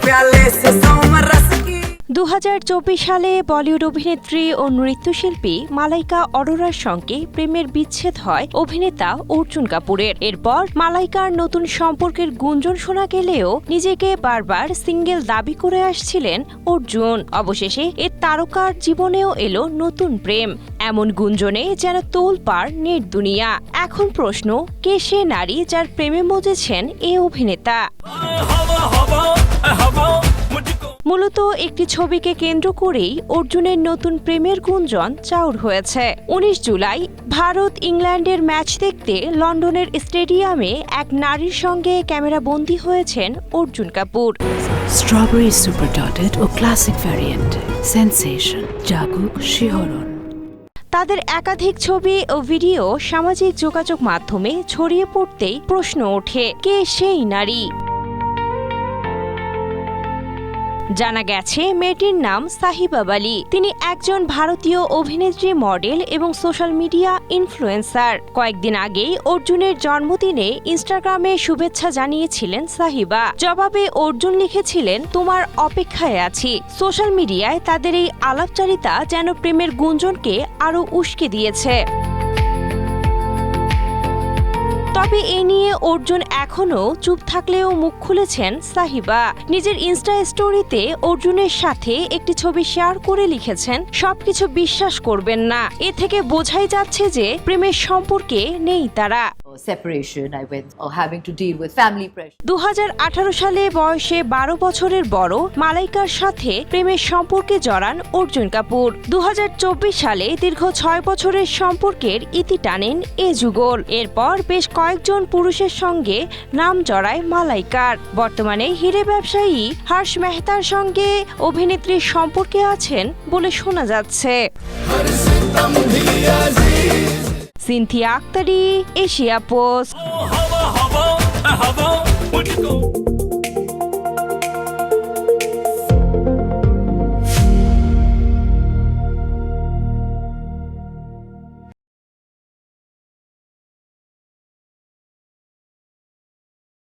प्याले से सोमरस की 2024 সালে বলিউড অভিনেত্রী ও নৃত্যশিল্পী মালাইকা অরোরার সঙ্গে প্রেমের বিচ্ছেদ হয় অভিনেতা অর্জুন কাপুরের। এরপর মালাইকার নতুন সম্পর্কের গুঞ্জন শোনা গেলেও নিজেকে বারবার সিঙ্গেল দাবি করে আসছিলেন অর্জুন। অবশেষে এর তারকার জীবনেও এলো নতুন প্রেম। এমন গুঞ্জনে যেন তোলপাড় নেট দুনিয়া। এখন প্রশ্ন, কে সে নারী যার প্রেমে মজেছেন এ অভিনেতা? মূলত একটি ছবিকে কেন্দ্র করেই অর্জুনের নতুন প্রেমের গুঞ্জন চাউর হয়েছে। 19 জুলাই ভারত ইংল্যান্ডের ম্যাচ দেখতে লন্ডনের স্টেডিয়ামে এক নারীর সঙ্গে ক্যামেরাবন্দী হয়েছেন Arjun Kapoor. Strawberry super dotted ও ক্লাসিক ভ্যারিয়েন্ট সেন্সেশন জাগুক শিহরণ। তাদের একাধিক ছবি ও ভিডিও সামাজিক যোগাযোগ মাধ্যমে ছড়িয়ে পড়তেই প্রশ্ন ওঠে, কে সেই নারী? জানা গেছে মেয়েটির নাম সাহিবা বালি। তিনি একজন ভারতীয় অভিনেত্রী, মডেল এবং সোশ্যাল মিডিয়া ইনফ্লুয়েন্সার। কয়েকদিন আগেই অর্জুনের জন্মদিনে ইনস্টাগ্রামে শুভেচ্ছা জানিয়েছিলেন সাহিবা। জবাবে অর্জুন লিখেছিলেন, তোমার অপেক্ষায় আছি। সোশ্যাল মিডিয়ায় তাদের এই আলাপচারিতা যেন প্রেমের গুঞ্জনকে আরও উস্কে দিয়েছে। তবে এ নিয়ে অর্জুন এখনও চুপ থাকলেও মুখ খুলেছেন সাহিবা। নিজের ইনস্টা স্টোরিতে অর্জুনের সাথে একটি ছবি শেয়ার করে লিখেছেন, সবকিছু বিশ্বাস করবেন না। এ থেকে বোঝাই যাচ্ছে যে প্রেমের সম্পর্কে নেই তারা। Separation, I went having to deal with family pressure. 2018 সালে বয়সে 12 বছরের বড় মালাইকার সাথে প্রেমের সম্পর্কে জড়ান অর্জুন কাপুর। 2024 সালে দীর্ঘ 6 বছরের সম্পর্কের ইতি টানেন এ যুগল। এরপর বেশ কয়েকজন পুরুষের সঙ্গে নাম জড়ায় মালাইকার। বর্তমানে হিরে ব্যবসায়ী হর্ষ মেহতার সঙ্গে অভিনেত্রীর সম্পর্কে আছেন বলে শোনা যাচ্ছে। Synthia Akhtari, Asia post.